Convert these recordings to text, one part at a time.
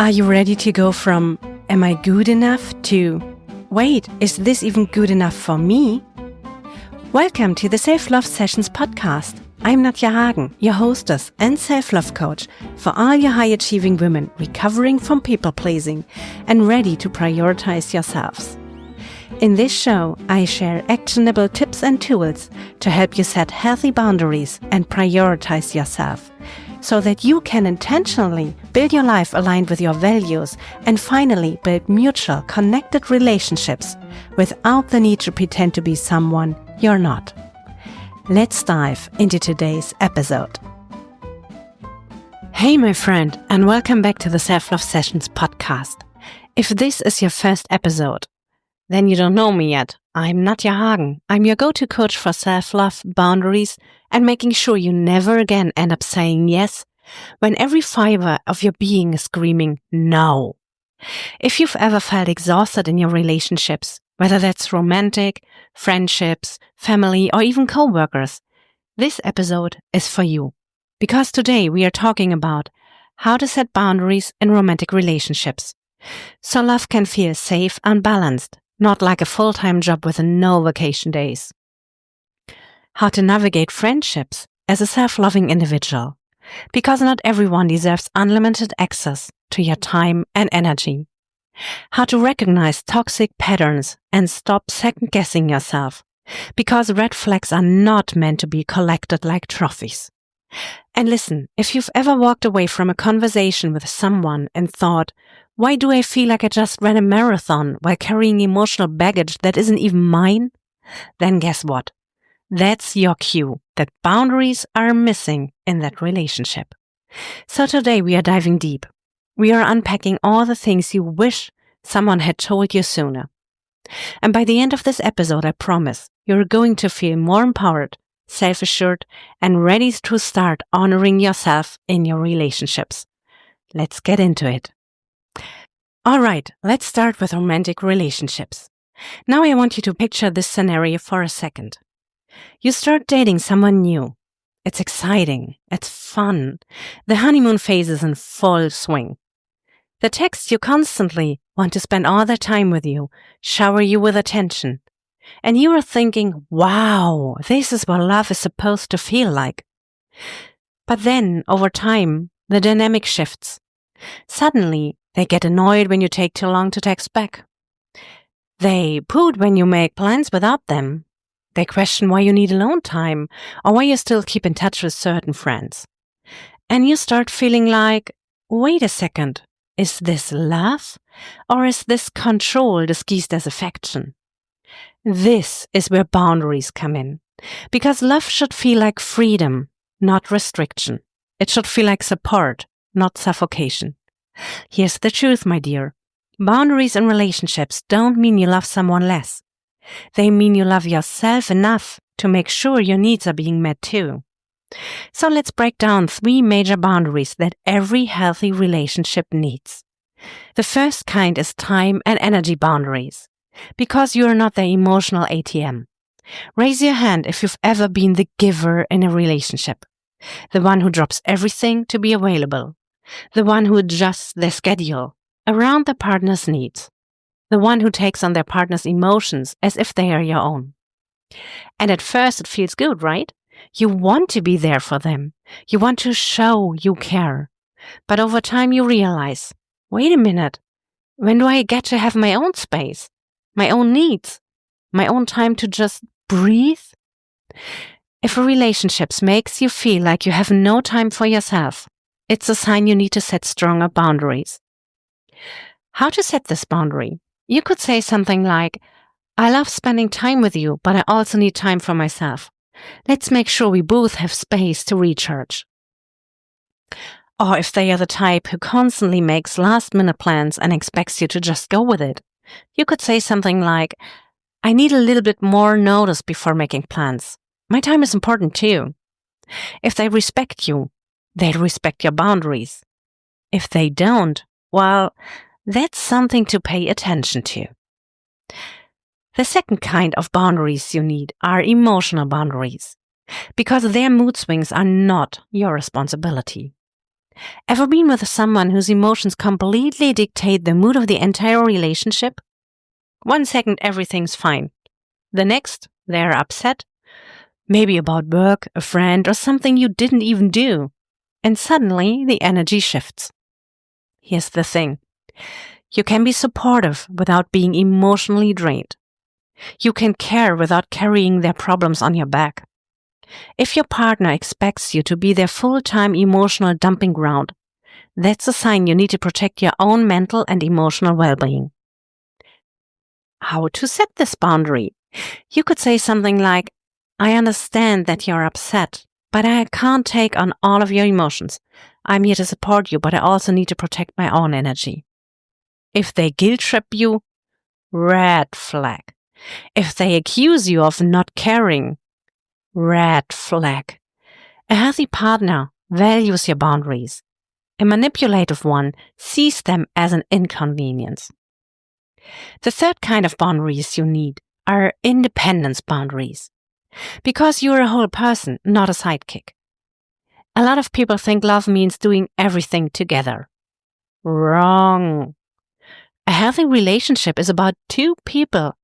Are you ready to go from, am I good enough, to, wait, is this even good enough for me? Welcome to the Self-Love Sessions podcast. I'm Nadja Hagen, your hostess and self-love coach for all your high-achieving women recovering from people-pleasing and ready to prioritize yourselves. In this show, I share actionable tips and tools to help you set healthy boundaries and prioritize yourself, so that you can intentionally build your life aligned with your values and finally build mutual, connected relationships without the need to pretend to be someone you're not. Let's dive into today's episode. Hey, my friend, and welcome back to the Self-Love Sessions podcast. If this is your first episode, then you don't know me yet. I'm Nadja Hagen. I'm your go-to coach for self-love, boundaries, and making sure you never again end up saying yes when every fiber of your being is screaming no. If you've ever felt exhausted in your relationships, whether that's romantic, friendships, family, or even co-workers, this episode is for you. Because today we are talking about how to set boundaries in romantic relationships, so love can feel safe and balanced, not like a full-time job with no vacation days. How to navigate friendships as a self-loving individual, because not everyone deserves unlimited access to your time and energy. How to recognize toxic patterns and stop second-guessing yourself, because red flags are not meant to be collected like trophies. And listen, if you've ever walked away from a conversation with someone and thought, why do I feel like I just ran a marathon while carrying emotional baggage that isn't even mine? Then guess what? That's your cue that boundaries are missing in that relationship. So today we are diving deep. We are unpacking all the things you wish someone had told you sooner. And by the end of this episode, I promise you're going to feel more empowered, self-assured, and ready to start honoring yourself in your relationships. Let's get into it. All right, let's start with romantic relationships. Now I want you to picture this scenario for a second. You start dating someone new. It's exciting. It's fun. The honeymoon phase is in full swing. They text you constantly, want to spend all their time with you, shower you with attention. And you are thinking, wow, this is what love is supposed to feel like. But then, over time, the dynamic shifts. Suddenly, they get annoyed when you take too long to text back. They poot when you make plans without them. They question why you need alone time or why you still keep in touch with certain friends. And you start feeling like, wait a second, is this love or is this control disguised as affection? This is where boundaries come in, because love should feel like freedom, not restriction. It should feel like support, not suffocation. Here's the truth, my dear. Boundaries in relationships don't mean you love someone less. They mean you love yourself enough to make sure your needs are being met too. So let's break down 3 major boundaries that every healthy relationship needs. The first kind is time and energy boundaries, because you are not the emotional ATM. Raise your hand if you've ever been the giver in a relationship, the one who drops everything to be available, the one who adjusts their schedule around the partner's needs, the one who takes on their partner's emotions as if they are your own. And at first it feels good, right? You want to be there for them. You want to show you care. But over time you realize, wait a minute, when do I get to have my own space, my own needs, my own time to just breathe? If a relationship makes you feel like you have no time for yourself, it's a sign you need to set stronger boundaries. How to set this boundary? You could say something like, I love spending time with you, but I also need time for myself. Let's make sure we both have space to recharge. Or if they are the type who constantly makes last-minute plans and expects you to just go with it, you could say something like, I need a little bit more notice before making plans. My time is important too. If they respect you, they respect your boundaries. If they don't, well, that's something to pay attention to. The second kind of boundaries you need are emotional boundaries, because their mood swings are not your responsibility. Ever been with someone whose emotions completely dictate the mood of the entire relationship? 1 second everything's fine. The next, they're upset, maybe about work, a friend, or something you didn't even do. And suddenly the energy shifts. Here's the thing. You can be supportive without being emotionally drained. You can care without carrying their problems on your back. If your partner expects you to be their full-time emotional dumping ground, that's a sign you need to protect your own mental and emotional well-being. How to set this boundary? You could say something like, I understand that you're upset, but I can't take on all of your emotions. I'm here to support you, but I also need to protect my own energy. If they guilt trip you, red flag. If they accuse you of not caring, red flag. A healthy partner values your boundaries. A manipulative one sees them as an inconvenience. The third kind of boundaries you need are independence boundaries. Because you're a whole person, not a sidekick. A lot of people think love means doing everything together. Wrong. A healthy relationship is about two people,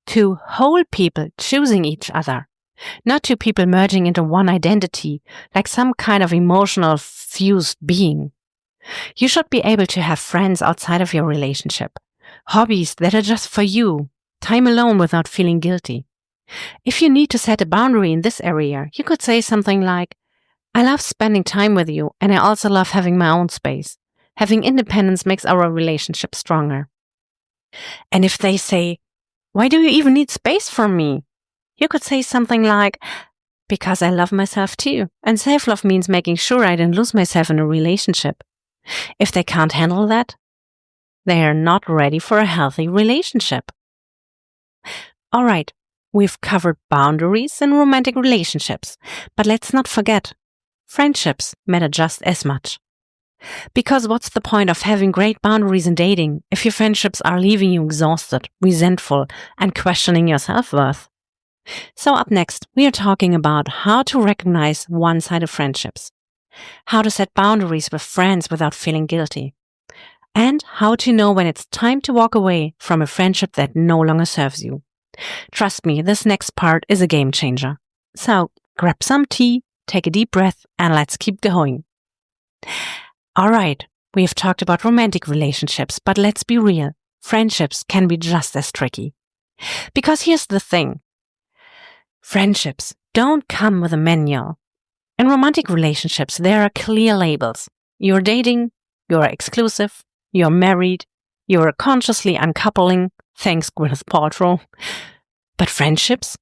two whole people choosing each other, not two people merging into one identity like some kind of emotional fused being. You should be able to have friends outside of your relationship, hobbies that are just for you, time alone without feeling guilty. If you need to set a boundary in this area, you could say something like, I love spending time with you, and I also love having my own space. Having independence makes our relationship stronger. And if they say, why do you even need space from me? You could say something like, because I love myself too, and self-love means making sure I don't lose myself in a relationship. If they can't handle that, they are not ready for a healthy relationship. All right, we've covered boundaries in romantic relationships, but let's not forget, friendships matter just as much. Because what's the point of having great boundaries in dating if your friendships are leaving you exhausted, resentful, and questioning your self-worth? So up next, we are talking about how to recognize one-sided friendships, how to set boundaries with friends without feeling guilty, and how to know when it's time to walk away from a friendship that no longer serves you. Trust me, this next part is a game changer. So grab some tea, take a deep breath, and let's keep going. All right, we've talked about romantic relationships, but let's be real. Friendships can be just as tricky. Because here's the thing. Friendships don't come with a manual. In romantic relationships, there are clear labels. You're dating, you're exclusive, you're married, you're consciously uncoupling, thanks Gwyneth Paltrow. But friendships?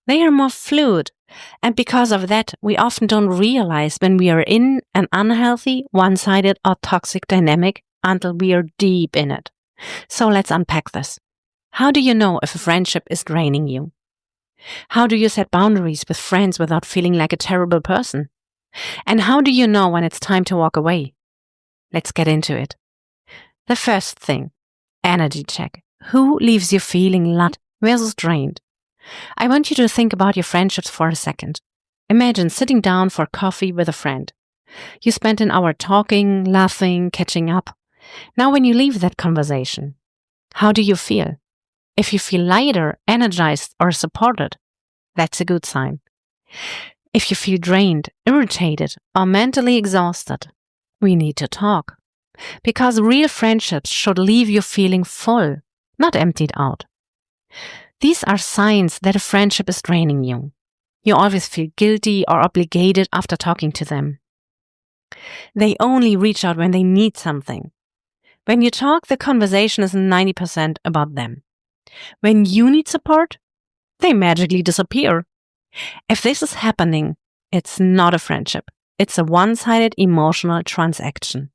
They are more fluid. And because of that, we often don't realize when we are in an unhealthy, one-sided or toxic dynamic until we are deep in it. So let's unpack this. How do you know if a friendship is draining you? How do you set boundaries with friends without feeling like a terrible person? And how do you know when it's time to walk away? Let's get into it. The first thing, energy check. Who leaves you feeling lit versus drained? I want you to think about your friendships for a second. Imagine sitting down for coffee with a friend. You spent an hour talking, laughing, catching up. Now when you leave that conversation, how do you feel? If you feel lighter, energized, or supported, that's a good sign. If you feel drained, irritated, or mentally exhausted, we need to talk. Because real friendships should leave you feeling full, not emptied out. These are signs that a friendship is draining you. You always feel guilty or obligated after talking to them. They only reach out when they need something. When you talk, the conversation is 90% about them. When you need support, they magically disappear. If this is happening, it's not a friendship. It's a one-sided emotional transaction.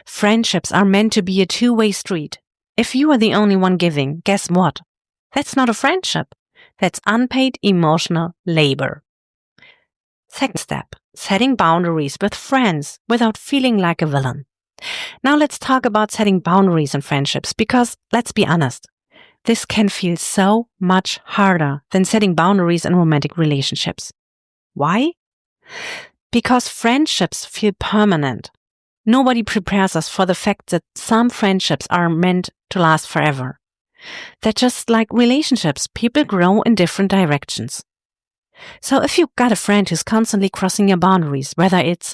Friendships are meant to be a two-way street. If you are the only one giving, guess what? That's not a friendship. That's unpaid emotional labor. Second step, setting boundaries with friends without feeling like a villain. Now let's talk about setting boundaries in friendships because, let's be honest, this can feel so much harder than setting boundaries in romantic relationships. Why? Because friendships feel permanent. Nobody prepares us for the fact that some friendships are meant to last forever. They're just like relationships. People grow in different directions. So if you've got a friend who's constantly crossing your boundaries, whether it's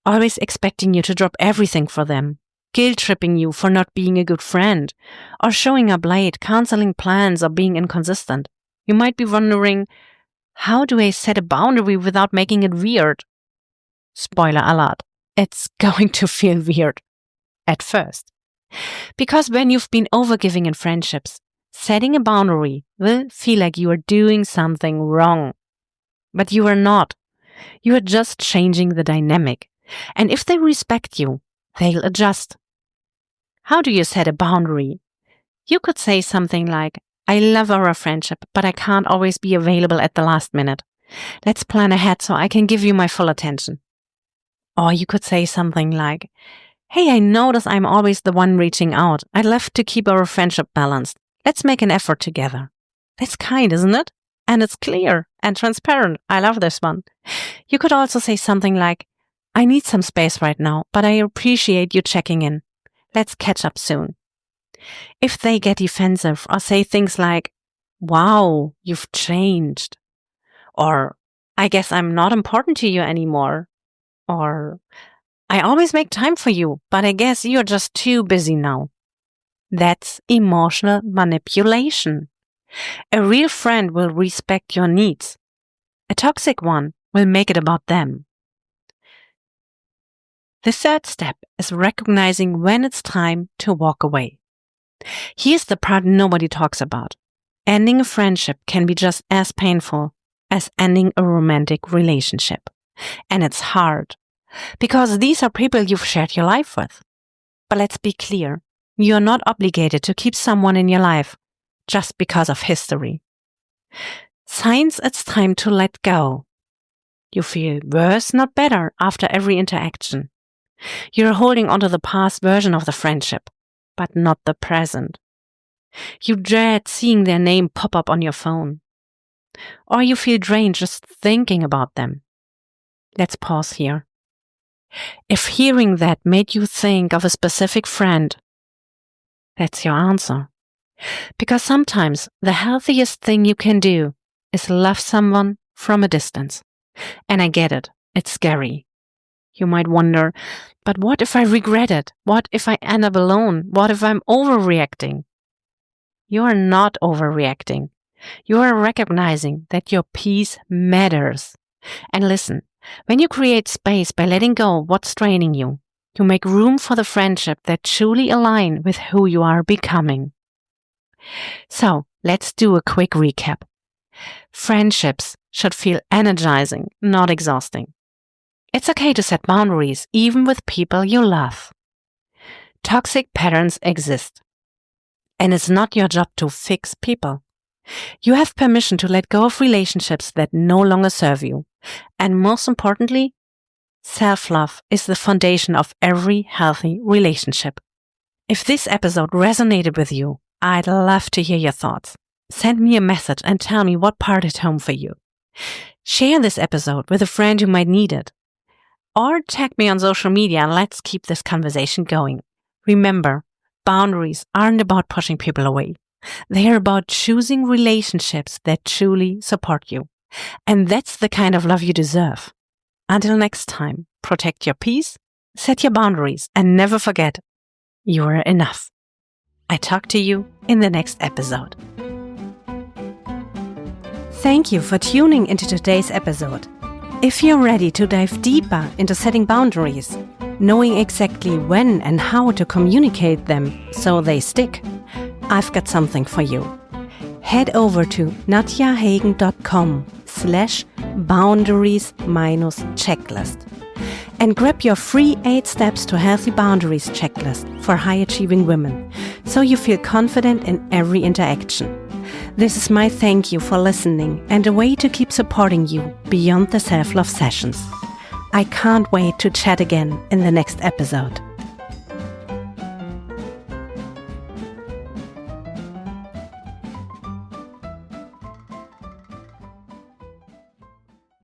always expecting you to drop everything for them, guilt-tripping you for not being a good friend, or showing up late, canceling plans, or being inconsistent, you might be wondering, how do I set a boundary without making it weird? Spoiler alert, it's going to feel weird at first. Because when you've been overgiving in friendships, setting a boundary will feel like you are doing something wrong. But you are not. You are just changing the dynamic. And if they respect you, they'll adjust. How do you set a boundary? You could say something like, I love our friendship, but I can't always be available at the last minute. Let's plan ahead so I can give you my full attention. Or you could say something like, hey, I notice I'm always the one reaching out. I'd love to keep our friendship balanced. Let's make an effort together. That's kind, isn't it? And it's clear and transparent. I love this one. You could also say something like, I need some space right now, but I appreciate you checking in. Let's catch up soon. If they get defensive or say things like, wow, you've changed, or I guess I'm not important to you anymore, or I always make time for you, but I guess you're just too busy now. That's emotional manipulation. A real friend will respect your needs. A toxic one will make it about them. The third step is recognizing when it's time to walk away. Here's the part nobody talks about. Ending a friendship can be just as painful as ending a romantic relationship. And it's hard, because these are people you've shared your life with. But let's be clear, you're not obligated to keep someone in your life just because of history. Signs it's time to let go. You feel worse, not better, after every interaction. You're holding onto the past version of the friendship, but not the present. You dread seeing their name pop up on your phone. Or you feel drained just thinking about them. Let's pause here. If hearing that made you think of a specific friend, that's your answer. Because sometimes the healthiest thing you can do is love someone from a distance. And I get it, it's scary. You might wonder, but what if I regret it? What if I end up alone? What if I'm overreacting? You are not overreacting. You are recognizing that your peace matters. And listen, when you create space by letting go of what's draining you, you make room for the friendship that truly align with who you are becoming. So, let's do a quick recap. Friendships should feel energizing, not exhausting. It's okay to set boundaries, even with people you love. Toxic patterns exist. And it's not your job to fix people. You have permission to let go of relationships that no longer serve you. And most importantly, self-love is the foundation of every healthy relationship. If this episode resonated with you, I'd love to hear your thoughts. Send me a message and tell me what part hit home for you. Share this episode with a friend who might need it. Or tag me on social media and let's keep this conversation going. Remember, boundaries aren't about pushing people away. They are about choosing relationships that truly support you. And that's the kind of love you deserve. Until next time, protect your peace, set your boundaries, and never forget, you are enough. I talk to you in the next episode. Thank you for tuning into today's episode. If you're ready to dive deeper into setting boundaries, knowing exactly when and how to communicate them so they stick, I've got something for you. Head over to nadjahagen.com/boundaries-checklist and grab your free 8 Steps to Healthy Boundaries checklist for high-achieving women, so you feel confident in every interaction. This is my thank you for listening and a way to keep supporting you beyond the self-love sessions. I can't wait to chat again in the next episode.